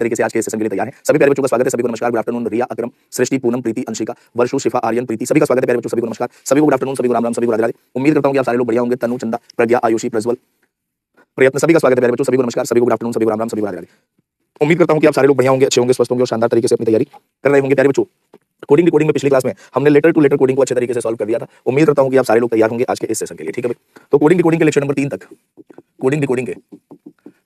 तरीके से आज के सेशन के लिए तैयार हैं। सभी प्यारे बच्चों का स्वागत है। सभी को नमस्कार, गुड आफ्टरनून। रिया, अकरम, सृष्टि, पूनम, प्रीति, अंशिका, वर्षु, शिफा, आर्यन, प्रीति, सभी का स्वागत है प्यारे बच्चों। सभी को नमस्कार, सभी को गुड आफ्टरनून, सभी को राम राम, सभी को राधे राधे। उम्मीद करता हूं कि आप सारे लोग बढ़िया होंगे। तनु, चंदा, प्रज्ञा, आयुषी, प्रज्वल, प्रयत्न, सभी का स्वागत है प्यारे बच्चों। सभी को नमस्कार, सभी को गुड आफ्टरनून, सभी को राम राम, सभी को राधे राधे। उम्मीद करता हूं कि आप सारे लोग बढ़िया होंगे, अच्छे होंगे, स्वस्थ होंगे और शानदार तरीके से अपनी तैयारी कर रहे होंगे प्यारे बच्चों। कोडिंग में पिछली क्लास में हमने लेटर टू लेटर कोडिंग को अच्छे तरीके से सॉल्व कर दिया था। उम्मीद करता हूं कि आप सारे लोग तैयार होंगे आज के इस सेशन के लिए। ठीक है भाई, तो कोडिंग के लेक्चर नंबर 3 तक, कोडिंग के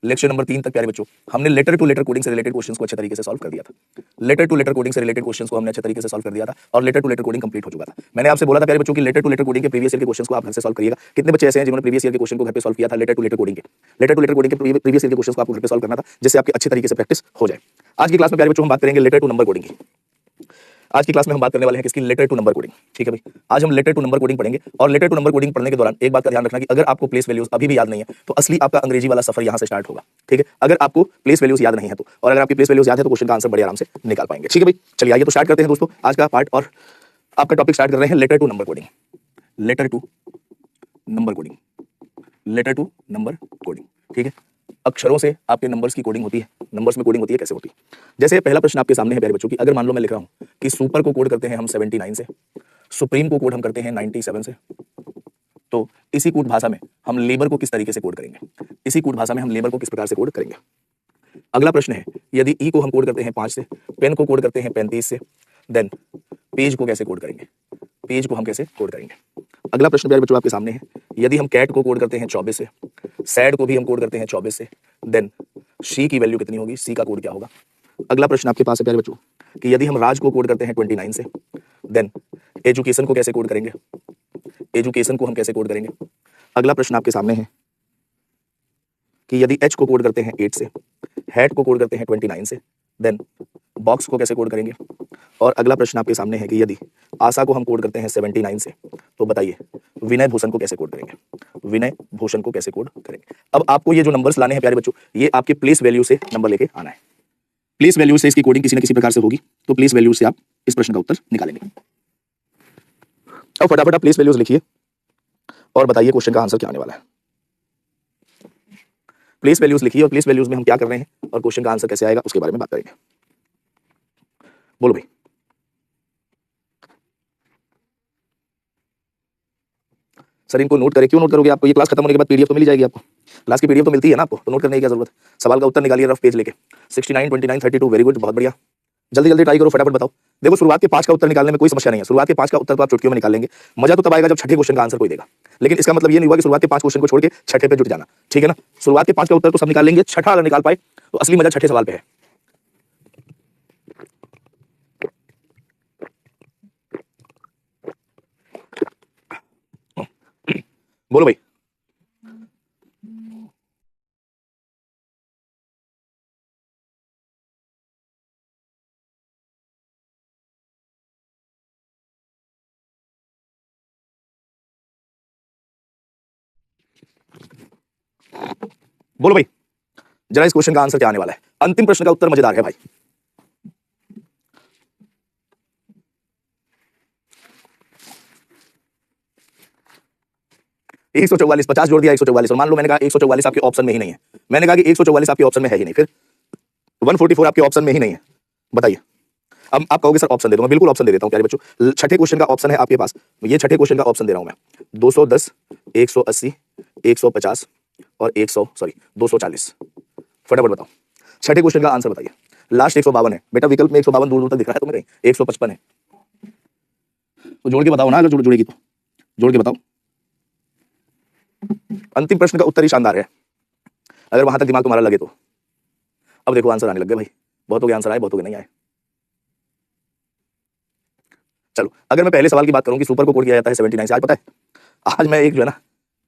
लेक्चर नंबर 3 तक प्यारे बच्चों हमने लेटर टू लेटर कोडिंग से रिलेटेड क्वेश्चंस को अच्छे तरीके से सॉल्व कर दिया था। लेटर टू लेटर कोडिंग से रिलेटेड क्वेश्चंस को हमने अच्छे तरीके से सॉल्व कर दिया था और letter to letter coding complete हो चुका था। मैंने आपसे बोला था प्यारे बच्चों कि लेटर टू लेटर कोडिंग के प्रीवियस ईयर के क्वेश्चंस को आप घर से सॉल्व करिएगा। कितने बच्चे ऐसे हैं जिन्होंने प्रीवियस ईयर के क्वेश्चन को घर पे सॉल्व किया था? लेटर टू लेटर कोडिंग के प्रीवियस ईयर के क्वेश्चंस को आपको घर पे सॉल्व करना था, जिससे आपकी अच्छे तरीके से प्रैक्टिस हो जाए। आज की क्लास में प्यारे बच्चों हम बात करेंगे लेटर टू नंबर कोडिंग की। आज की क्लास में हम बात करने वाले हैं किसकी? Letter to number coding. ठीक है भाई, आज हम लेटर टू नंबर कोडिंग पढ़ेंगे और लेटर टू नंबर कोडिंग पढ़ने के दौरान एक बात का ध्यान रखना कि अगर आपको प्लेस वैल्यूज अभी भी याद नहीं है तो असली आपका अंग्रेजी वाला सफर यहां से स्टार्ट होगा। ठीक है, अगर आपको प्लेस वैल्यूज याद नहीं है तो, और अगर आपकी प्लेस वैल्यूज याद है तो क्वेश्चन का आंसर बड़े आराम से निकाल पाएंगे। ठीक है भाई, चलिए आइए तो स्टार्ट करते हैं दोस्तों आज का पार्ट और आपका टॉपिक स्टार्ट कर रहे हैं letter to number coding. Letter to number coding, letter to number coding. ठीक है, अक्षरों से आपके नंबर्स की कोडिंग होती है। नंबर्स में कोडिंग होती है, कैसे होती है? जैसे पहला प्रश्न आपके सामने है प्यारे बच्चों की, अगर मान लो मैं लिख रहा हूं कि सुपर को कोड करते हैं हम 79 से, सुप्रीम को कोड हम करते हैं 97 से, तो इसी कूट भाषा में हम लेबर को किस तरीके से कोड करेंगे? इसी कूट भाषा में हम लेबर को किस प्रकार से कोड करेंगे? अगला प्रश्न है, यदि ई को हम कोड करते हैं 5 से, पेन को कोड करते हैं 35 से, देन पेज को कैसे कोड करेंगे? पेज को हम कैसे कोड करेंगे? अगला प्रश्न प्यारे बच्चों आपके सामने है, यदि हम कैट को कोड करते हैं 24 से, सैड को भी हम कोड करते हैं 24 से, देन शी की वैल्यू कितनी होगी? सी का कोड क्या होगा? अगला प्रश्न आपके पास है प्यारे बच्चों कि यदि हम राज को कोड करते हैं 29 से, देन एजुकेशन को कैसे कोड करेंगे? एजुकेशन को हम कैसे कोड करेंगे? अगला प्रश्न आपके सामने है कि यदि एच को कोड करते हैं 8 से, हैट को कोड करते हैं 29 से, देन बॉक्स को कैसे कोड करेंगे? और अगला प्रश्न आपके सामने है कि यदि आशा को हम कोड करते हैं 79 से, तो बताइए विनय भूषण को कैसे कोड करेंगे? विनय भूषण को कैसे कोड करेंगे? अब आपको ये जो नंबर्स लाने हैं प्यारे बच्चों, ये आपके प्लेस वैल्यू से नंबर लेके आना है। प्लेस वैल्यू से इसकी कोडिंग किसी न किसी प्रकार से होगी, तो प्लेस वैल्यू से आप इस प्रश्न का उत्तर निकालेंगे। अब फटाफट आप प्लेस वैल्यूज लिखिए और बताइए क्वेश्चन का आंसर क्या आने वाला है। प्लेस वैल्यूज लिखिए और प्लेस वैल्यूज में हम क्या कर रहे हैं और क्वेश्चन का आंसर कैसे आएगा उसके बारे में बात करेंगे। बोलो भाई। सर इनको नोट करें, क्यों नोट करोगे? आपको ये क्लास खत्म होने के बाद पीडीएफ तो मिल जाएगी आपको, क्लास की पीडीएफ तो मिलती है ना आपको, तो नोट करने की क्या जरूरत है? सवाल का उत्तर निकालिए रफ पेज लेके। 69, 29, 32, वेरी गुड, बहुत बढ़िया। जल्दी जल्दी ट्राई करो, फटाफट बताओ। देखो शुरुआत के 5 का उत्तर निकालने में कोई समस्या नहीं है, शुरुआत के 5 का उत्तर तो आप चुटकियों में निकाल लेंगे। मजा तो तब आएगा जब छठे क्वेश्चन का आंसर कोई देगा, लेकिन इसका मतलब ये नहीं हुआ कि शुरुआत के 5 क्वेश्चन को छोड़ के छठे पे जुट जाना। ठीक है ना, शुरुआत के 5 का उत्तर तो सब निकाल लेंगे, छठा अगर निकाल पाए तो असली मजा छठे सवाल पे है। बोलो भाई। बोलो भाई, जरा इस क्वेश्चन का आंसर क्या आने वाला है? अंतिम प्रश्न का उत्तर मजेदार है भाई। एक 144, 50 जोड़ दिया 144, और मान लो मैंने कहा 144 आपके ऑप्शन में ही नहीं है। मैंने कहा कि 144 आपके ऑप्शन में है ही नहीं, फिर 144 आपके ऑप्शन में ही नहीं है, बताइए। अब आप कहोगे सर ऑप्शन दे दो, मैं बिल्कुल ऑप्शन दे देता हूं प्यारे बच्चों। छठे क्वेश्चन का ऑप्शन है आपके पास, ये छठे क्वेश्चन का ऑप्शन दे रहा हूं मैं। 210, 180, 150 और 240। फटाफट बताओ छठे क्वेश्चन का आंसर बताइए। लास्ट 152 है बेटा, विकल्प में 152 दूर दूर तक दिख रहा है तुम्हें, 155 है, तो जोड़ के बताओ ना, अगर जुड़ेगी तो जोड़ के बताओ। अंतिम प्रश्न का उत्तर ही शानदार है, अगर वहां तक दिमाग तुम्हारा लगे तो। अब देखो आंसर आने लग गए भाई, बहुत हो गए आंसर आए, बहुत हो गए नहीं आए। चलो अगर मैं पहले सवाल की बात करूं कि सुपर को कोड किया जाता है 79 से, आज पता है आज मैं एक जो है ना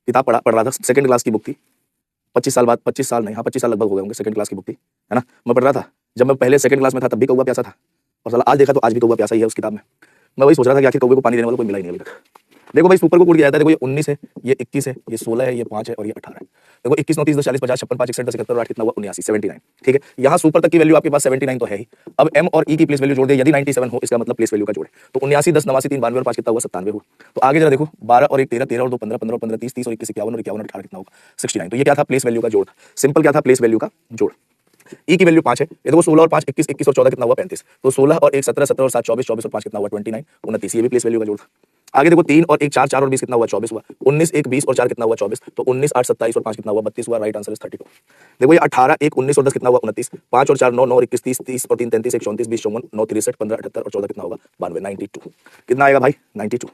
किताब पढ़ रहा था, सेकंड क्लास की बुक थी, 25 साल बाद, 25 साल नहीं, हाँ 25 साल लगभग हो गए होंगे, सेकंड क्लास की बुक थी, है ना। मैं पढ़ रहा था, जब मैं पहले सेकंड क्लास में था तब भी कौवा प्यासा था, और साला आज देखा तो आज भी कौवा प्यासा ही है उस किताब में। मैं वही सोच रहा था कि आखिर कौवे को पानी देने वाला कोई मिला ही नहीं अभी तक। देखो भाई सुपर को कोड किया जाता है, देखो ये 19 है, ये 21 है, ये 16 है, ये 5 है और ये 18 है। देखो 21, 29, 10, 40, 50, 56, 5, 61, 10, 71, 8 कितना हुआ? 79, 79। ठीक है, यहाँ सुपर तक की वैल्यू आपके पास 79 तो है ही। अब एम और ई की प्लेस वैल्यू जोड़ दे, यदि 97 हो इसका मतलब प्लेस वैल्यू का जोड़, तो 79, 10, 89, 3, 92 और 5 कितना हुआ? 97 हुआ। तो आगे जरा देखो 12 और 1 13, 13 और 2 15, 15 और 15 30, 30 और 21 51 और 51 और 18 कितना होगा? 69। तो ये क्या था? प्लेस वैल्यू का जोड़ था। सिंपल क्या था? प्लेस वैल्यू का जोड़। ई की वैल्यू 5 है, ये देखो 16 और 5 21, 21 और 14 कितना हुआ 35, तो 16 और 1 17, 17 और 7 24, 24 और 5 कितना हुआ 29, 29, ये भी प्लेस वैल्यू का जोड़ था। आगे देखो 3 और 1 4, 4 और 20 कितना हुआ 24 हुआ, 19 1 20 और 4 कितना हुआ 24, तो 19 8 27 और 5 कितना हुआ 32 हुआ, राइट आंसर इज 32। देखो ये 18 1 19 और 10 कितना हुआ 29, 5 और 4 9 9 और 21 30 30 और 3 33 1 34 20 54 9 63 15 78 और 14 कितना होगा 92, 92 कितना आएगा भाई 92।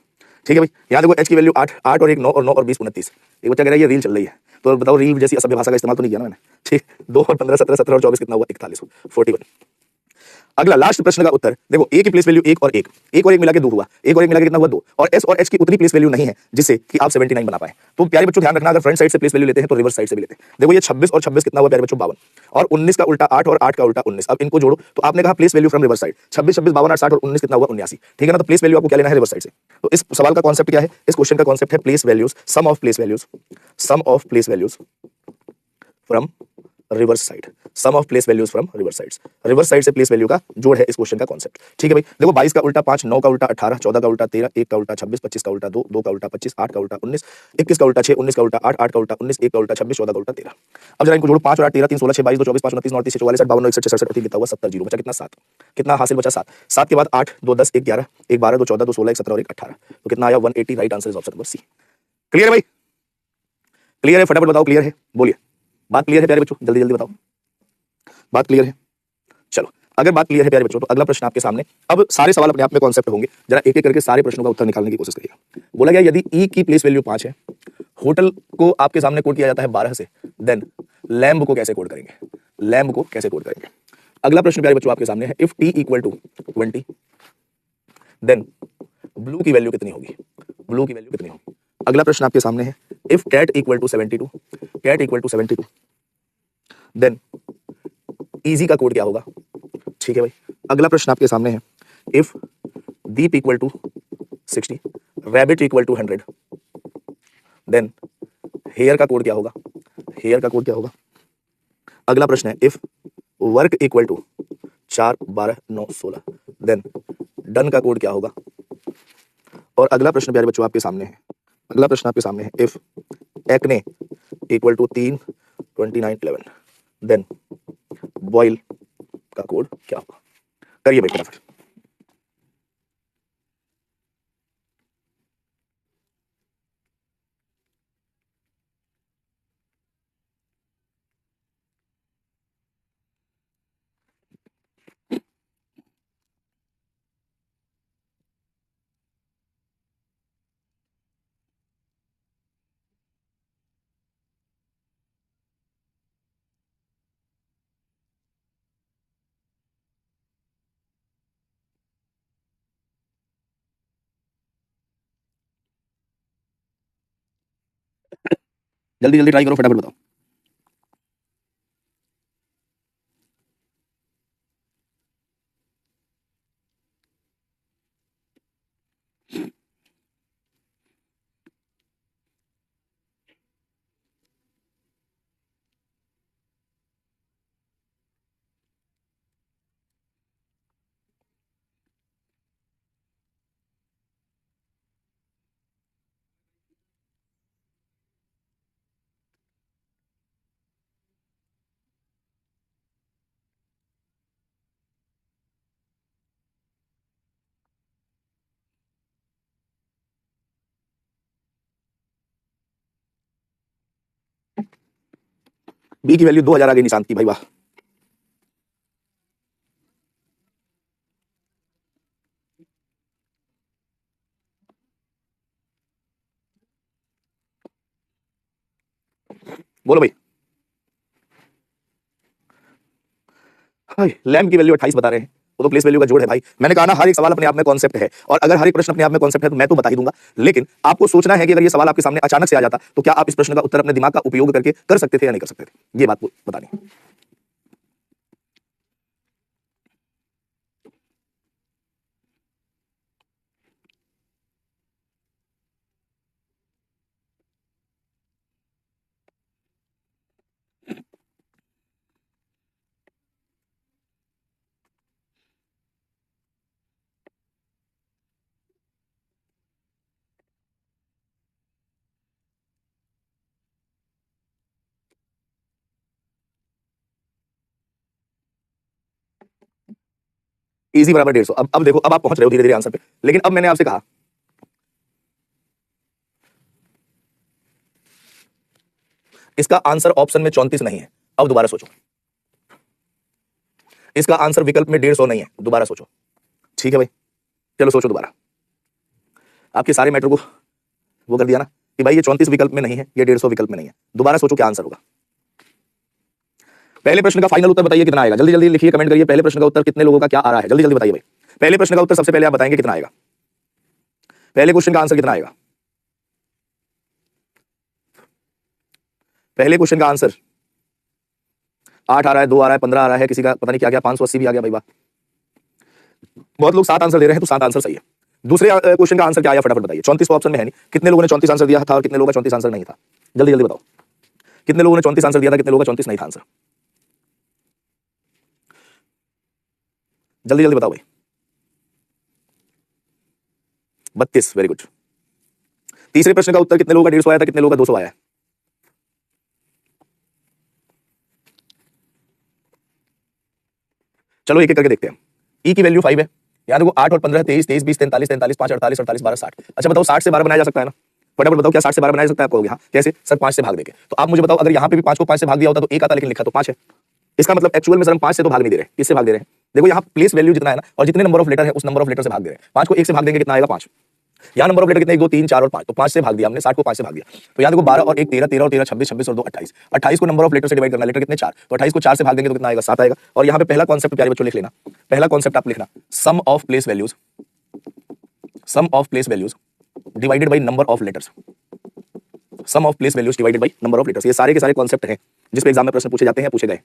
ठीक है भाई, यहाँ देखो h की वैल्यू 8 8 और 1 9 और 9 और 20 29, एक बच्चा कह रहा है ये रील चल रही है, तो बताओ रील जैसी असभ्य भाषा का इस्तेमाल तो नहीं किया ना मैंने। ठीक, 2 और 15 17 17 और 24 कितना हुआ 41 41। अगला लास्ट प्रश्न का उत्तर देखो, ए की प्लेस वैल्यू 1 और 1, 1 और 1 मिला के 2 हुआ, 1 और 1 मिला के कितना हुआ 2, और एस और एच की उतनी प्लेस वैल्यू नहीं है जिससे कि आप 79 बना पाए। तो प्यारे बच्चों ध्यान रखना, अगर फ्रंट साइड से प्लेस वैल्यू लेते हैं तो रिवर्स साइड से भी लेते हैं। देखो ये 26 और 26 कितना हुआ प्यारे बच्चों 52, और 19 का उल्टा 8 और 8 का उल्टा 19, अब इनको जोड़ो तो आपने कहा place value from reverse side, 26 26 52 8 60 और 19 कितना हुआ 79, ठीक है ना। तो प्लेस वैल्यू आपको क्या लेना है रिवर्स साइड से। तो इस सवाल का कॉन्सेप्ट क्या है, इस क्वेश्चन का कॉन्सेप्ट है place values, sum of place values, sum of place values from reverse side, sum of place values from reverse sides, reverse side से प्लेस वैल्यू का जोड़ है इस क्वेश्चन का कॉन्सेप्ट। ठीक है भाई, देखो 22 का उल्टा 5, 9 का उल्टा 18, 14 का उल्टा 13, 1 का उल्टा 26, 25 का उल्टा 2, 2 का उल्टा 25, 8 का उल्टा 19, 21 का उल्टा 6, 19 का उल्टा 8, 8 का उल्टा 19, 1 का उल्टा 26, 14 का उल्टा 13। अब जरा इनको जोड़ो, 5 और 8 13, 3 16 6 22 2 24 5 29 9 30 44 52 61 66 3 कितना हुआ 70, जीरो बचा कितना 7, कितना हासिल बचा 7, 7 के बाद 8 2 10 1 11 1 12 2 14 2 16 1 17 और 1 18, तो कितना आया 180, right answer is option number C. Clear है भाई, क्लियर है, फटाफट बताओ क्लियर है, बोलिए बात क्लियर है प्यारे बच्चों, जल्दी जल्दी बताओ बात क्लियर है। चलो, अगर बात क्लियर है प्यारे बच्चों तो अगला प्रश्न आपके सामने, अब सारे सवाल अपने आप में कॉन्सेप्ट होंगे, जरा एक एक करके सारे प्रश्नों का उत्तर निकालने की कोशिश करिएगा। बोला गया यदि ई की प्लेस वैल्यू 5 है, होटल को आपके सामने कोड किया जाता है 12 से, देन लैम्ब को कैसे कोड करेंगे, लैम्ब को कैसे कोड करेंगे। अगला प्रश्न प्यारे बच्चों आपके सामने है, if T equal to 20 then blue की वैल्यू कितनी होगी, ब्लू की वैल्यू कितनी होगी। अगला प्रश्न आपके सामने है, if cat equal to 72, cat equal to 72 then easy का कोड क्या होगा। ठीक है भाई, अगला प्रश्न आपके सामने है, if deep equal to 60, rabbit equal to 100 then hare का कोड क्या होगा, हेयर का कोड क्या होगा। अगला प्रश्न है, if work equal to 4 12 9 16 then done का कोड क्या होगा। और अगला प्रश्न प्यारे बच्चों आपके सामने है, अगला प्रश्न आपके सामने है, if acne equal to 3 29 11 then boil का कोड क्या होगा। करिए भाई फटाफट। जल्दी जल्दी ट्राई करो, फटाफट बताओ। बी की वैल्यू 2000 आ गई निशांत की, भाई वाह। बोलो भाई। लैम्प की वैल्यू 28 बता रहे हैं, वो तो प्लेस वैल्यू का जोड़ है भाई। मैंने कहा ना हर एक सवाल अपने आप में कॉन्सेप्ट है, और अगर हर एक प्रश्न अपने आप में कॉन्सेप्ट है तो मैं तो बता ही दूंगा, लेकिन आपको सोचना है कि अगर ये सवाल आपके सामने अचानक से आ जाता तो क्या आप इस प्रश्न का उत्तर अपने दिमाग का उपयोग करके कर सकते थे या नहीं कर सकते थे, ये बात बतानी है। इजी बराबर 150। अब देखो, अब आप पहुंच रहे हो धीरे धीरे आंसर पे। लेकिन अब मैंने आपसे कहा इसका आंसर ऑप्शन में 34 नहीं है। अब दोबारा सोचो, इसका आंसर विकल्प में 150 नहीं है। दोबारा सोचो। ठीक है भाई, चलो सोचो दोबारा। आपके सारे मैटर को वो कर दिया ना कि भाई ये 34 विकल्प में नहीं है, ये 150 विकल्प में नहीं है। दोबारा सोचो क्या आंसर होगा। पहले प्रश्न का फाइनल उत्तर बताइए कितना आएगा। जल्दी जल्दी लिखिए, कमेंट करिए। पहले प्रश्न का उत्तर कितने लोगों का क्या आ रहा है, जल्दी जल्दी बताइए भाई। पहले प्रश्न का उत्तर सबसे पहले आप बताएंगे कितना आएगा। पहले क्वेश्चन का आंसर कितना आएगा। पहले क्वेश्चन का आंसर 8 आ रहा है, 2 आ रहा है, 15 आ रहा है, किसी का पता नहीं क्या गया, 580 भी आ गया भाई। वाह, बहुत लोग 7 आंसर दे रहे हैं, तो 7 आंसर सही है। दूसरे क्वेश्चन का आंसर क्या आया फटाफट बताइए। 34 ऑप्शन में है नहीं। कितने लोगों ने 34 आंसर दिया था और कितने लोगों का 34 आंसर नहीं था। जल्दी जल्दी बताओ, कितने लोगों ने 34 आंसर दिया था, कितने लोगों का 34 नहीं था आंसर। जल्दी जल्दी बताओ भाई। 32, वेरी गुड। तीसरे प्रश्न का उत्तर कितने लोगों का 150 आया था, कितने लोगों का 200 आया है। चलो एक एक करके देखते हैं। ई की वैल्यू 5 है। याद देखो 8 और 15, 23, 23, 20, 43, 43, 5, 48, 48, 12, 60। अच्छा बताओ 60 से 12 बनाया जा सकता है ना। फटाफट बताओ क्या 60 से 12 बनाया जा सकता है। आप कहोगे हाँ कैसे सर, 5 से भाग देके। तो आप मुझे बताओ, अगर यहाँ पे भी 5 को 5 से भाग दिया होता तो 1 आता, लेकिन लिखा तो 5 है। इसका मतलब एक्चुअल में सर हम 5 से तो भाग नहीं दे रहे, किससे भाग दे रहे हैं। देखो यहाँ प्लेस वैल्यू जितना है ना, और जितने नंबर ऑफ लेटर है उस नंबर ऑफ लेटर से भाग दे रहे हैं। 5 को 1 से भाग देंगे कितना आएगा, 5। यहाँ नंबर ऑफ लेटर कितने, 1 2 3 4 और 5, तो 5 से भाग दिया हमने। 60 को 5 से भाग दिया, तो यहाँ देखो 12 और 1 13, 13 और 13 26, 26 और 2 28। 28 को नंबर ऑफ लेटर से डिवाइड करना, लेटर कितने 4, तो 28 को 4 से भाग देंगे तो कितना आएगा, 7 आएगा। और यहाँ पे पहला कॉन्सेप्ट प्यारे बच्चों लिख लेना। पहला कॉन्सेप्ट आप लिखना, sum of place values, sum of place values divided by number of letters. Sum of place values divided by number of letters. ये सारे के सारे कॉन्सेप्ट हैं जिस पे एग्जाम में प्रश्न पूछे जाते हैं, पूछे गए।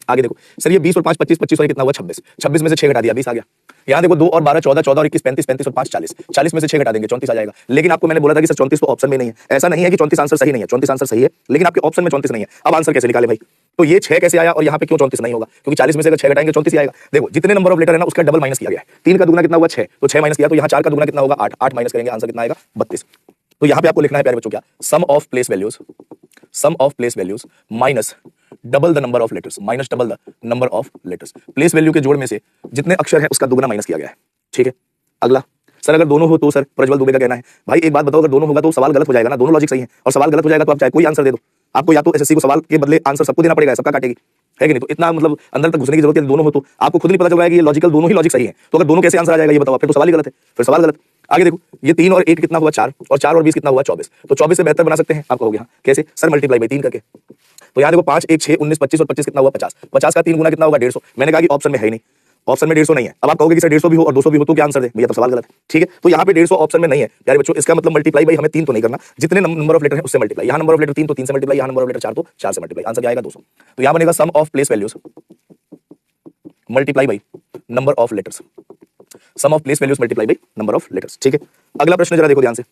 आगे देखो सर, ये 20 और 5 25, 25 और कितना हुआ 26, 26 में से 6 घटा दिया 20 आ गया। यहाँ देखो 2 और 12 14, 14 और 21 35, 35 और 5 40, 40 में से 6 घटा देंगे 34 आ जाएगा। लेकिन आपको मैंने बोला था कि सर 34 तो ऑप्शन में नहीं है। ऐसा नहीं है कि 34 आंसर सही नहीं है, 34 आंसर सही है, लेकिन आपके ऑप्शन में 34 नहीं है। अब आंसर कैसे निकाले भाई। तो ये 6 कैसे आया और यहाँ पे क्यों 34 नहीं होगा, क्योंकि 40 में से अगर 6 घटाएंगे 34 ही आएगा। देखो जितने नंबर ऑफ लेटर है ना उसका डबल माइनस किया गया है। 3 का दुगना कितना हुआ 6, तो 6 माइनस किया, तो यहाँ 4 का दुगना कितना होगा 8, 8 माइनस करेंगे आंसर कितना आएगा 32। तो यहाँ पे आपको लिखना है प्यारे बच्चों क्या, sum of place values, sum of place values minus double the number of letters, minus double the number of letters. Place value के जोड़ में से जितने अक्षर है उसका दुगना माइनस किया गया है। ठीक है, अगला सर अगर दोनों हो तो सर प्रज्वल दुबे का कहना है भाई एक बात बताओ, अगर दोनों होगा तो सवाल गलत हो जाएगा ना। दोनों लॉजिक सही है, और सवाल गलत हो जाएगा तो आप चाहे कोई आंसर दे दो, आपको या तो एसएससी को सवाल के बदले आंसर सबको देना पड़ेगा, सबका काटेगी, है कि नहीं। तो इतना मतलब अंदर तक घुसने की जरूरत है। दोनों हो तो आपको खुद नहीं पता चल रहा है कि ये लॉजिकल दोनों ही लॉजिक सही है। तो अगर दोनों कैसे आंसर आ जाएगा ये बताओ, फिर तो सवाल ही गलत है, फिर सवाल गलत। आगे देखो ये 3 और 8 कितना हुआ 4, और 4 और 20 कितना हुआ 24, तो 24 से बेहतर बना सकते हैं। आप कहोगे हाँ कैसे सर, मल्टीप्लाई बाई 3 करके। तो यहाँ देखो 5 1 6 19 25 और 25 कितना हुआ 50, 50 का 3 गुना कितना होगा 150। मैंने कहा कि ऑप्शन में है ही नहीं, ऑप्शन में 150 नहीं है। अब आप कहोगे कि सर 150 भी हो और 200 भी हो तो क्या आंसर दे, भैया तो सवाल गलत है। ठीक है, तो यहाँ पे 150 ऑप्शन में नहीं है प्यारे बच्चों। इसका मतलब मल्टीप्लाई बाई हमें 3 तो नहीं करना, जितने नंबर ऑफ लेटर है उससे मल्टीप्लाई। यहाँ नंबर ऑफ लेटर 3 तो 3 से मल्टीप्लाई, यहाँ नंबर ऑफ लेटर 4 तो 4 से मल्टीप्लाई, आंसर क्या आएगा 200। तो यहाँ बनेगा sum of place values multiply by number of letters, sum of place values multiply by number of letters. ठीक है, अगला प्रश्न जरा देखो ध्यान से।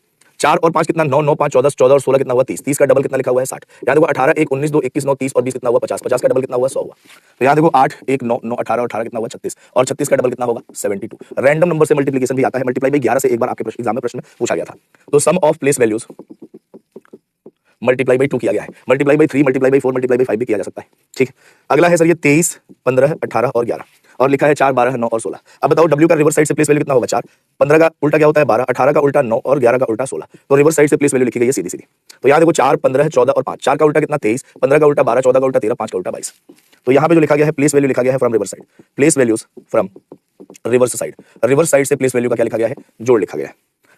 4 और 5 कितना 9, 9 5 14, 14 और 16 कितना हुआ 30, 30 का डबल कितना लिखा हुआ है 60। यहाँ देखो 18 1 19 2 21 9 30 और 20 कितना हुआ 50, 50 का डबल कितना हुआ 100 हुआ। तो यहाँ देखो 8 1 9 9 18 और 18 कितना हुआ 36, और 36 का डबल कितना होगा 72। रैंडम नंबर से मल्टीप्लिकेशन भी आता है, मल्टीप्लाई बाई 11 से एक बार आपके एग्जाम में प्रश्न पूछा गया था। तो sum of place values multiply by 2 किया गया है, multiply by 3, multiply by 4, multiply by 5 भी किया जा सकता है। ठीक है, अगला है सर ये 23 15 18 और 11 और लिखा है 4 12 9 और 16। अब बताओ W का रिवर्स साइड से प्लेस वैल्यू कितना होगा 4, 15 का उल्टा क्या होता है 12, 18 का उल्टा 9 और 11 का उल्टा 16। तो रिवर्स साइड से प्लेस वैल्यू लिखी गई है सीधी सीधी। तो यहाँ देखो 4 15 14 और 5, 4 का उल्टा कितना 23, 15 का उल्टा 12, 14 का उल्टा 13, 5 का उल्टा 22। तो यहाँ पे जो लिखा गया है प्लेस वैल्यू लिखा गया है from reverse side, place values from reverse side. Reverse side से प्लेस वैल्यू का क्या लिखा गया है, जोड़ लिखा गया है।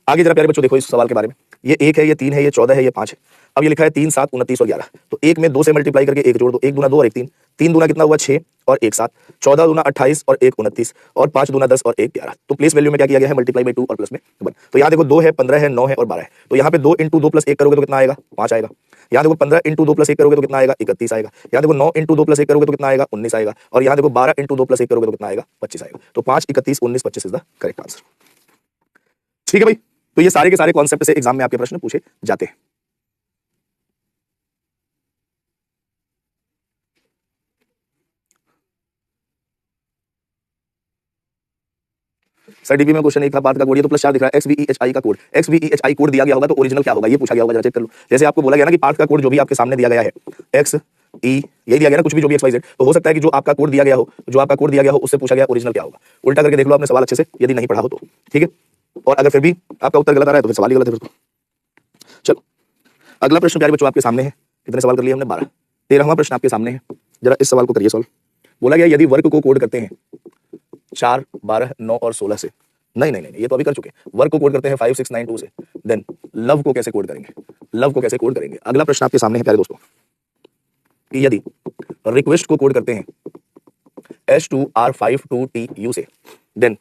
आगे जरा प्यारे बच्चों देखो इस सवाल के बारे में, ये 1 है, ये 3 है, ये 14 है, ये 5 है। अब ये लिखा है 3 7 29 और 11। तो 1 में 2 से मल्टीप्लाई करके 1 जोड़ दो, 1 दूना 2 और 1 3, 3 दूना कितना हुआ 6 और 1 7, 14 दूना 28 और 1 29 और 5 दूना 10 और 1 11। तो प्लेस वैल्यू में क्या किया गया है, मल्टीप्लाई बाई 2 और प्लस में 1। तो यहाँ देखो 2 है, 15 है, 9 है और 12 है। तो यहाँ पे 2 × 2 + 1 करोगे तो कितना आएगा 5 आएगा। यहाँ देखो 15 × 2 + 1 करोगे तो कितना आएगा 31 आएगा। यहाँ देखो 9 × 2 + 1 करोगे तो कितना आएगा 19 आएगा। और यहाँ देखो 12 × 2 + 1 करोगे तो कितना आएगा 25 आएगा। तो 5 31 19 25 इज द करेक्ट आंसर। ठीक है भाई, तो ये सारे के सारे कॉन्सेप्ट से एग्जाम में आपके प्रश्न पूछे जाते हैं। सर डीबी में क्वेश्चन एक था पार्थ का कोड, ये तो +4 दिख रहा है, XVEHI का कोड, XVEHI कोड दिया गया होगा तो ओरिजिनल क्या होगा ये पूछा गया होगा, जरा चेक कर लो। जैसे आपको बोला गया ना कि पार्थ का कोड जो भी आपके सामने दिया गया है XVEHI ई, यही दिया गया ना, कुछ भी जो भी XYZ, तो हो सकता है कि जो आपका कोड दिया गया हो उससे पूछा गया ओरिजिनल क्या होगा। उल्टा करके देख लो आपने सवाल अच्छे से, यदि नहीं पढ़ा हो तो, ठीक है। और अगर फिर भी आपका उत्तर गलत आ रहा है तो फिर सवाल ही गलत है फिर तो। चलो अगला प्रश्न प्यारे बच्चों आपके सामने है। कितने सवाल कर लिए हमने? 12। 13वां प्रश्न आपके सामने है, जरा इस सवाल को करिए सॉल्व। बोला गया यदि वर्क को कोड करते हैं 4, 12, 9 और 16 से, नहीं नहीं नहीं, ये तो अभी कर चुके हैं। वर्क को कोड करते हैं 5, 6, 9, 2 से, देन लव को कैसे कोड करेंगे? लव को कैसे कोड करेंगे? अगला प्रश्न आपके सामने है प्यारे दोस्तों कि यदि रिक्वेस्ट को कोड करते हैं H2R52TU से, देन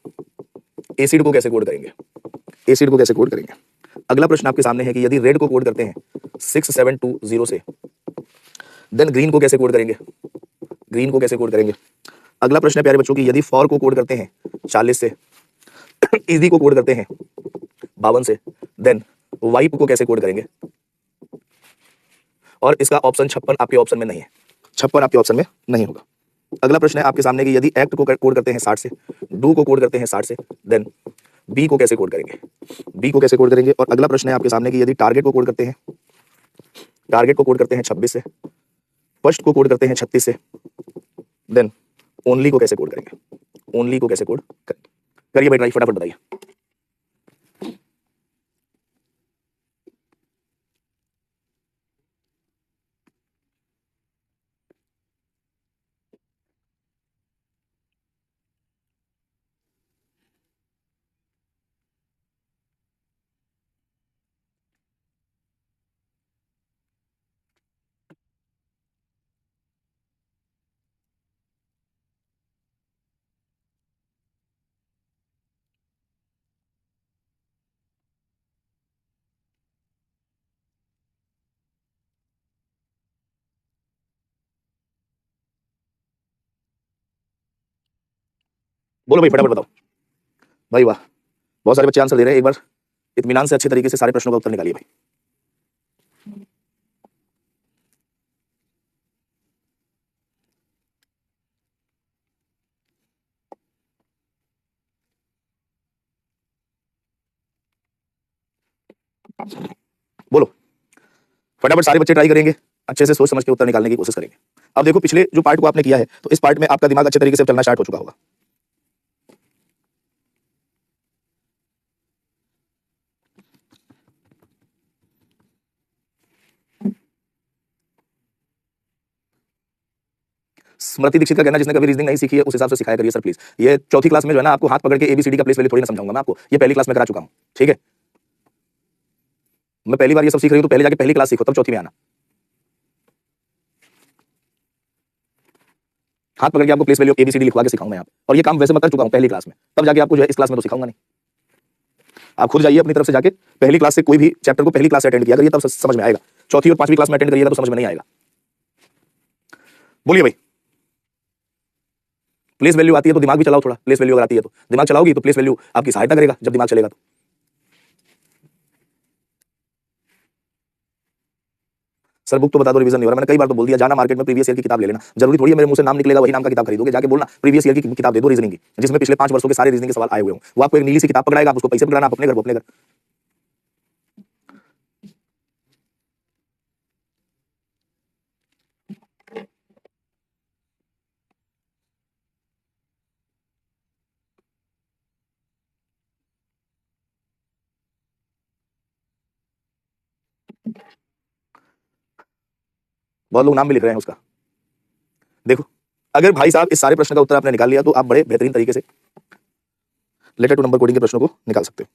एसिड को कैसे कोड करेंगे? एसिड को कैसे कोड करेंगे? अगला प्रश्न आपके सामने है कि यदि रेड को कोड करते हैं 6720 से, देन ग्रीन को कैसे कोड करेंगे? ग्रीन को कैसे कोड करेंगे? अगला प्रश्न है प्यारे बच्चों की यदि फॉर को कोड करते हैं 40 से, इजी को कोड करते हैं 52 से, देन वाइप को कैसे कोड करेंगे? और इसका ऑप्शन 56 आपके ऑप्शन में नहीं है, 56 आपके ऑप्शन में नहीं होगा। अगला प्रश्न है आपके सामने कि यदि एक्ट को कोड करते हैं 60 से, डू को कोड करते हैं 60 से, देन बी को कैसे कोड करेंगे? बी को कैसे कोड करेंगे? और अगला प्रश्न है आपके सामने कि यदि टारगेट को कोड करते हैं 26 से, फर्स्ट को कोड करते हैं 36 से, देन ओनली को कैसे कोड करेंगे? ओनली को कैसे कोड करेंगे? करिए भाई ट्राई, फटाफट बताइए। बोलो भाई फटाफट बताओ। भाई वाह, बहुत सारे बच्चे आंसर दे रहे हैं। एक बार इत्मीनान से अच्छे तरीके से सारे प्रश्नों का उत्तर निकालिए भाई। बोलो फटाफट, सारे बच्चे ट्राई करेंगे, अच्छे से सोच समझ के उत्तर निकालने की कोशिश करेंगे। अब देखो पिछले जो पार्ट को आपने किया है तो इस पार्ट में आपका दिमाग अच्छे तरीके से चलना स्टार्ट हो चुका होगा। स्मृति दीक्षित का कहना जिसने कभी रीजनिंग नहीं सीखी है उस हिसाब से सिखाया करिए सर प्लीज। ये चौथी क्लास में जो है ना आपको हाथ पकड़ के एबीसीडी का प्लेस वैल्यू थोड़ी ना समझाऊंगा मैं आपको, ये पहली क्लास में करा चुका हूं, ठीक है। मैं पहली बार ये सब सीख रही हूं तो पहले जाके पहली क्लास सीखो तब चौथी में आना। हाथ पकड़ के आपको प्लेस वैल्यू एबीसीडी लिखवा के सिखाऊंगा मैं यहाँ, और ये काम वैसे मैं कर चुका हूं पहली क्लास में, तब जाके आपको जो है इस क्लास में तो सिखाऊंगा नहीं। आप खुद जाइए अपनी तरफ से जाके पहली क्लास से कोई भी चैप्टर को पहली क्लास से अटेंड किया करिए, तब समझ में आएगा। चौथी और पांचवी क्लास में अटेंड करिएगा तो समझ में नहीं आएगा। बोलिए भाई। प्लेस वैल्यू आती है तो दिमाग भी चलाओ थोड़ा, प्लेस वैल्यू अगर आती है तो दिमाग चलाओगी तो प्लेस वैल्यू आपकी सहायता करेगा जब दिमाग चलेगा तो। सर बुक तो बता दो, रिवीजन नहीं हो रहा। मैंने कई बार तो बोल दिया, जाना मार्केट में प्रीवियस ईयर की किताब ले लेना। जरूरी थोड़ी है मेरे मुंह से नाम निकलेगा वही नाम का किताब खरीदोगे, जाके बोलना प्रीवियस ईयर की किताब दे दो रीजनिंग की, जिसमें पिछले 5 वर्षों के सारे रीजनिंग के सवाल आए हुए हों। वो आपको एक नीली सी किताब पकड़ाएगा, आप उसको पैसे पकड़ाना, आप अपने घर, अपने घर। बहुत लोग नाम भी लिख रहे हैं उसका। देखो अगर भाई साहब इस सारे प्रश्न का उत्तर आपने निकाल लिया तो आप बड़े बेहतरीन तरीके से लेटर टू नंबर कोडिंग के प्रश्नों को निकाल सकते हो।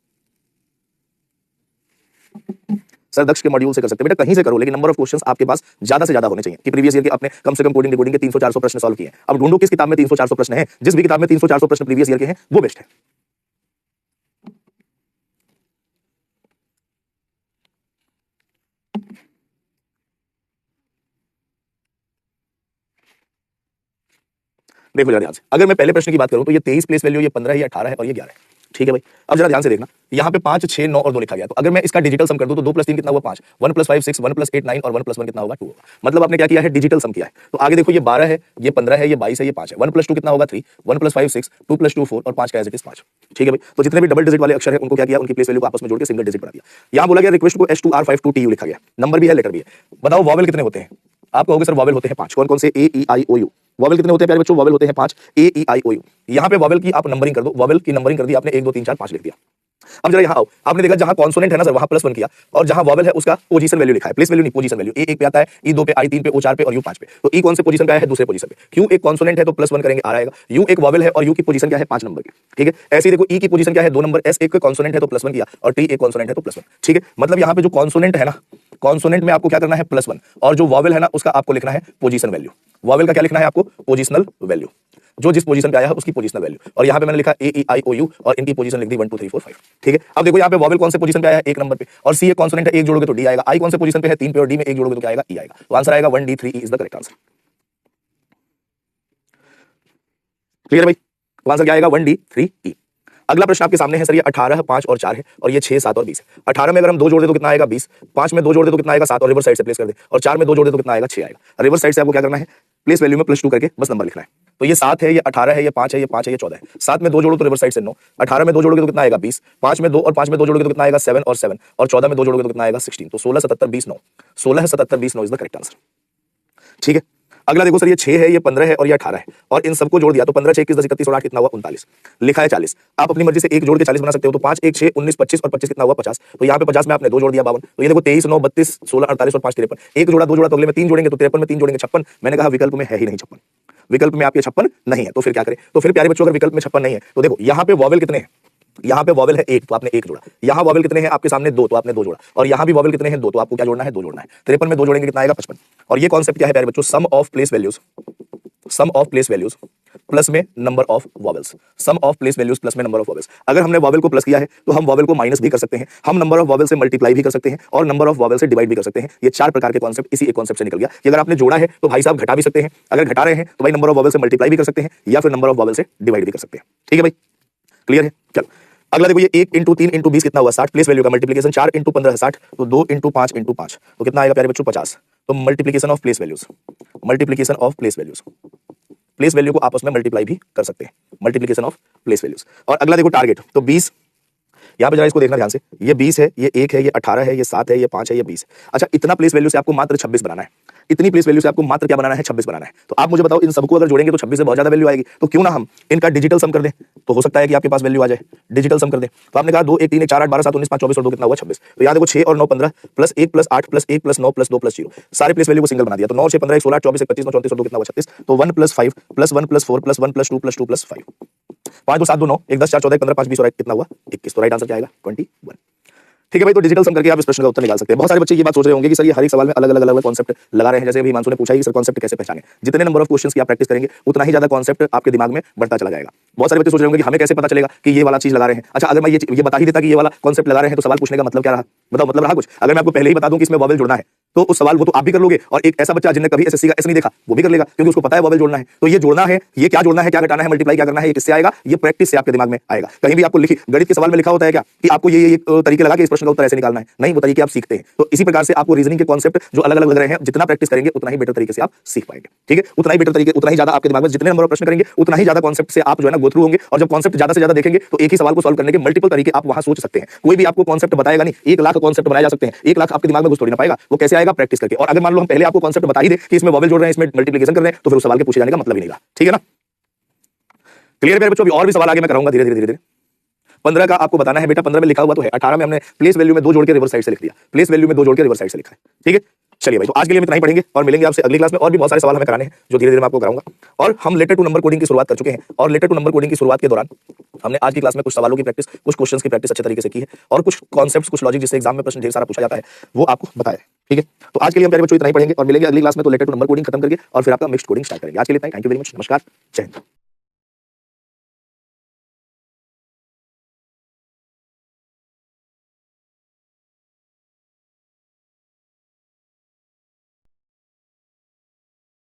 सर दक्ष के मॉड्यूल से कर सकते हो बेटा, कहीं से करो, लेकिन नंबर ऑफ क्वेश्चंस आपके पास ज्यादा से ज्यादा होने चाहिए कि प्रीवियस ईयर के आपने कम से कम कोडिंग डिकोडिंग के 300-400 प्रश्न सॉल्व किए। अब ढूंढो किस किताब में 300-400 प्रश्न है, जिस भी किताब में 300-400 प्रश्न प्रीवियस ईयर के हैं वो बेस्ट है। देखो जरा ध्यान से, अगर मैं पहले प्रश्न की बात करूं तो ये 23 प्लेस वैल्यू, ये 15 है, ये 18 है और ये 11 है, ठीक है भाई। अब जरा ध्यान से देखना, यहाँ पे 5, 6, 9 और 2 लिखा गया, तो अगर मैं इसका डिजिटल सम कर दूं तो 2 + 3 कितना हुआ 5, 1 + 5 6, 1 + 8 9 और 1 + 1 कितना होगा 2 होगा। मतलब आपने क्या किया है, डिजिटल सम किया है। तो आगे देखो ये 12 है, ये 15 है, ये 22 है, ये 5 है। 1 + 2 कितना होगा 3, 1 + 5 6, 2 + 2 4 और 5 का एज इट इज 5, ठीक है भाई। तो जितने भी डबल डिजिट वाले अक्षर है उनको क्या किया, उनकी प्लेस वैल्यू को आपस में जोड़ के सिंगल डिजिट बना दिया। यहाँ बोला गया रिक्वेस्ट को H2R52TU लिखा गया, नंबर भी है लेटर भी है। बताओ वॉवेल कितने होते हैं, आप कहोगे सर वॉवेल होते हैं 5, कौन कौन से? ए ई आई ओ यू। वॉवेल कितने होते हैं प्यारे बच्चों? वॉवेल होते हैं 5, ए ई आई ओ यू। यहाँ पे वॉवेल की आप नंबरिंग कर दो, वॉवेल की नंबरिंग कर दी आपने, 1 2 3 4 5 लिख दिया। अब जरा यहाँ आओ, आपने देखा जहां कॉन्सोनेंट है ना सर वहां +1 किया, और जहां वॉवेल है उसका पोजीशन वैल्यू लिखा है, प्लेस वैल्यू नहीं पोजीशन वैल्यू। ए 1 पे आता है, ई 2 पे, आई 3 पे, ओ 4 पे और यू 5 पे। तो ई कौन से पोजीशन पे आया है? दूसरे पोजीशन पे। क्यू एक कॉन्सोनेंट है तो +1 करेंगे, आ आएगा। यू एक वॉवेल है और यू की पोजीशन क्या है? 5 नंबर की। ठीक है, ऐसे ही देखो ई की पोजीशन क्या है? 2 नंबर। एस एक कॉन्सोनेंट है तो +1 किया, और टी एक कॉन्सोनेंट है तो +1। ठीक है, मतलब यहाँ पे जो कॉन्सोनेंट है ना, कॉन्सोनेंट में आपको क्या करना है? +1, और जो वॉवेल है ना उसका आपको लिखना है पोजीशन वैल्यू। वॉवेल का क्या लिखना है आपको? पोजिशनल वैल्यू, जो जिस पोजीशन पे आया है उसकी पोजीशनल वैल्यू। और यहाँ पे मैंने लिखा ए ई आई ओ यू और इनकी पोजीशन लिख दी 1 2 3 4 5। ठीक है, अब देखो यहाँ पे वॉवेल कौन से पोजीशन पे आया है? 1 नंबर पे, और सी एक कॉन्सोनेंट है, 1 जोड़ोगे तो डी आएगा। आई कौन से पोजीशन पे है? 3 पे, और डी में 1 जोड़ोगे तो क्या आएगा? ई आएगा। तो आंसर आएगा 1 D 3 E is the correct answer. Clear है भाई? तो आंसर क्या आएगा? 1 D 3 E। अगला प्रश्न आपके सामने है सर, ये 18, 5 और 4 है, और ये 6, 7 और 20 है। 18 में अगर हम 2 जोड़ दे तो कितना आएगा? 20। 5 में 2 जोड़ दे तो कितना आएगा? 7, और रिवर्स साइड से प्लेस कर दे। और 4 में 2 जोड़ दे तो कितना आएगा? 6 आएगा। रिवर्स साइड से आपको क्या करना है? प्लेस वैल्यू में +2 करके बस नंबर लिखना है। तो ये 7 है, ये 18 है, ये 5 है, ये 5 है, ये 14 है। 7 में 2 जोड़ो तो रिवर्स साइड से 9, 18 में 2 जोड़ोगे तो कितना आएगा? 20, 5 में 2 और 5 में 2 जोड़ोगे तो कितना आएगा? 7 और 7, और 14 में 2 जोड़ोगे तो कितना आएगा? 16। तो 16 77 20 9, 16 77 20 9 इज द करेक्ट आंसर। ठीक है, अगला देखो सर, ये 6 है, ये 15 है और ये 18 है, और इन सबको जोड़ दिया तो 15 6 21 10 31 और 8 कितना हुआ? 39। लिखा है 40। आप अपनी मर्जी से एक जोड़ के 40 बना सकते हो। तो 5 1 6 19 25 और 25 कितना हुआ? 50। तो यहाँ पे 50 में आपने 2 जोड़ दिया 52। तो ये देखो 23 9 32 16 48 और 5 53। एक जोड़ा 2 जोड़ा तो अगले में 3 जोड़ेंगे, तो 53 में 3 जोड़ेंगे 56। मैंने कहा विकल्प में है ही नहीं 56, विकल्प में आपके 56 नहीं है, तो फिर क्या करें? तो फिर प्यारे बच्चों अगर विकल्प में 56 नहीं है तो देखो यहाँ पे वॉवेल कितने हैं? यहाँ पे वॉवेल है 1, तो आपने 1 जोड़ा। यहाँ वॉवेल कितने हैं आपके सामने? 2, तो आपने 2 जोड़ा। और यहाँ भी वॉवेल कितने हैं? 2, तो आपको क्या जोड़ना है? 2 जोड़ना है। 53 में 2 जोड़ेंगे कितना आएगा? 55। और ये कॉन्सेप्ट क्या है प्यारे बच्चों? Sum of place values, sum of place values plus में number of vowels, sum of place values plus में नंबर ऑफ वॉवेल्स। अगर हमने वॉवेल को प्लस किया है तो हम वॉवेल को माइनस भी कर सकते हैं, हम नंबर ऑफ वॉवेल से मल्टीप्लाई भी कर सकते हैं, और नंबर ऑफ वॉवेल से डिवाइड भी कर सकते हैं। ये 4 प्रकार के कॉन्सेप्ट इसी एक कॉन्सेप्ट से निकल गया कि अगर आपने जोड़ा है तो भाई साहब घटा भी सकते हैं, अगर घटा रहे हैं तो भाई नंबर ऑफ वॉवेल से मल्टीप्लाई भी कर सकते हैं, या फिर नंबर ऑफ वॉवेल से डिवाइड भी कर सकते हैं। ठीक है भाई, क्लियर है? चलो अगला देखो, ये 1 × 3 × 20 कितना हुआ? 60। प्लेस वैल्यू का मल्टीप्लिकेशन 4 × 15 है 60, तो 2 × 5 × 5 तो कितना आएगा प्यारे बच्चों? 50। तो multiplication of place values, multiplication of place values, place value को आपस में मल्टीप्लाई भी कर सकते हैं, मल्टीप्लिकेशन ऑफ प्लेस वैल्यूज। और अगला देखो टारगेट, तो 20, यहाँ पे जरा इसको देखना ध्यान से, ये 20 है, ये 1 है, ये 18 है, ये 7 है, ये 5 है, ये 20। अच्छा, इतना प्लेस वैल्यू से आपको मात्र 26 बनाना है, इतनी प्लेस वैल्यू से आपको मात्र क्या बनाना है? 26 बनाना है। तो आप मुझे बताओ, इन सबको अगर जोड़ेंगे तो 26 से बहुत ज्यादा वैल्यू आएगी, तो क्यों ना हम इनका डिजिटल सम कर दें? तो हो सकता है कि आपके पास वैल्यू आ जाए, डिजिटल सम कर दें। तो आपने कहा 2 1 3 1 4 8 12 7 19 5 24 और 2 कितना हुआ? 26। तो यहाँ देखो 6 और 9 15 plus 1 plus 8 plus 1 plus 9 plus 2 plus 0, सारे प्लेस वैल्यू को सिंगल बना दिया। तो 9 6 15 1 16 24 1 25 9 34 और 2 कितना हुआ? 36। तो 1 + 5 + 1 + 4 + 1 + 2 + 2 + 5, 5 2 7 2 9 1 10 4 14 15 5 20 और 1 कितना हुआ? 21। तो राइट आंसर क्या आएगा? 21। ठीक है भाई, तो डिजिटल सम करके आप इस प्रश्न का उत्तर निकाल सकते हैं। बहुत सारे बच्चे ये बात सोच रहे होंगे कि सर ये हर एक सवाल में अलग अलग कॉन्सेप्ट लगा रहे हैं। जैसे अभी हिमांशु ने पूछा कि सर कॉन्सेप्ट कैसे पहचाने? जितने नंबर ऑफ क्वेश्चंस की आप प्रैक्टिस करेंगे उतना ही ज्यादा कॉन्सेप्ट आपके दिमाग में बढ़ता चला जाएगा। बहुत सारे बच्चे सोच रहे होंगे कि हमें कैसे पता चलेगा कि ये वाला चीज लगा रहे हैं। अच्छा, अगर मैं ये बता ही देता कि ये वाला कॉन्सेप्ट लगा रहे हैं तो सवाल पूछने का मतलब क्या रहा? बताओ, मतलब रहा कुछ? अगर मैं आपको पहले ही बता दूं कि इसमें वॉवेल जोड़ना है तो उस सवाल वो तो आप भी कर लोगे, और एक ऐसा बच्चा जिसने कभी एसएससी का एस नहीं देखा वो भी कर लेगा, क्योंकि उसको पता है वॉवेल जोड़ना है। तो ये जोड़ना है, ये क्या जोड़ना है, क्या घटाना है, मल्टीप्लाई क्या करना है, ये किससे आएगा? ये प्रैक्टिस से आपके दिमाग में आएगा। कहीं भी आपको लिखी गणित के सवाल में लिखा होता है क्या कि आपको ये तरीके लगा के इस प्रश्न का उत्तर ऐसे निकालना है? नहीं, वो तरीके आप सीखते हैं। तो इसी प्रकार से आपको रीजनिंग के कॉन्सेप्ट जो अलग अलग लग रहे हैं, जितना प्रैक्टिस करेंगे उतना ही बेटर तरीके से आप सीख पाएंगे। ठीक है, उतना ही बेटर तरीके, उतना ही ज्यादा आपके दिमाग में जितने नंबर ऑफ प्रश्न करेंगे उतना ही ज्यादा कॉन्सेप्ट से आप जो है ना गो थ्रू होंगे। और जब कॉन्सेप्ट ज्यादा से ज्यादा देखेंगे तो एक ही सवाल को सॉल्व करने के मल्टीपल तरीके आप वहां सोच सकते हैं। कोई भी आपको कॉन्सेप्ट बताएगा नहीं, 1 लाख कॉन्सेप्ट बनाए जा सकते हैं, 1 लाख आपके दिमाग में घुस थोड़ी ना पाएगा। वो कैसे आएगा? प्रैक्टिस करके। और अगर मान लो हम पहले आपको कॉन्सेप्ट बता ही दे कि इसमें वॉवेल जोड़ रहे हैं, इसमें मल्टीप्लिकेशन कर रहे हैं, तो फिर उस सवाल के पूछे जाने का मतलब ही नहीं रहा। ठीक है ना? क्लियर है बच्चों? अभी और भी सवाल आगे मैं कराऊंगा धीरे धीरे। 15 का आपको बताना है बेटा, 15 में लिखा हुआ तो है, 18 में हमने प्लेस वैल्यू में 2 जोड़ के रिवर्स साइड से लिख दिया, प्लेस वैल्यू में 2 जोड़ के रिवर्स साइड से लिखा है। ठीक है, चलिए भाई, तो आज के लिए हम इतना ही पढ़ेंगे और मिलेंगे आपसे अगली क्लास में। और भी बहुत सारे सवाल हमें कराने हैं जो धीरे धीरे मैं आपको कराऊंगा। और हम लेटर टू नंबर कोडिंग की शुरुआत कर चुके हैं, और लेटर टू नंबर कोडिंग की शुरुआत के दौरान हमने आज की क्लास में कुछ सवालों की प्रैक्टिस, कुछ क्वेश्चंस की प्रैक्टिस अच्छे तरीके से की है, और कुछ कॉन्सेप्ट्स, कुछ लॉजिक जिससे एग्जाम में प्रश्न ढेर सारा पूछा जाता है वो आपको बताया। ठीक है, तो आज के लिए हम प्यारे बच्चों इतना ही पढ़ेंगे और मिलेंगे अगली क्लास में तो लेटर टू नंबर कोडिंग खत्म करके और फिर आपका मिक्स्ड कोडिंग स्टार्ट करेंगे। आज के लिए इतना ही। Thank you very much. नमस्कार, जय हिंद।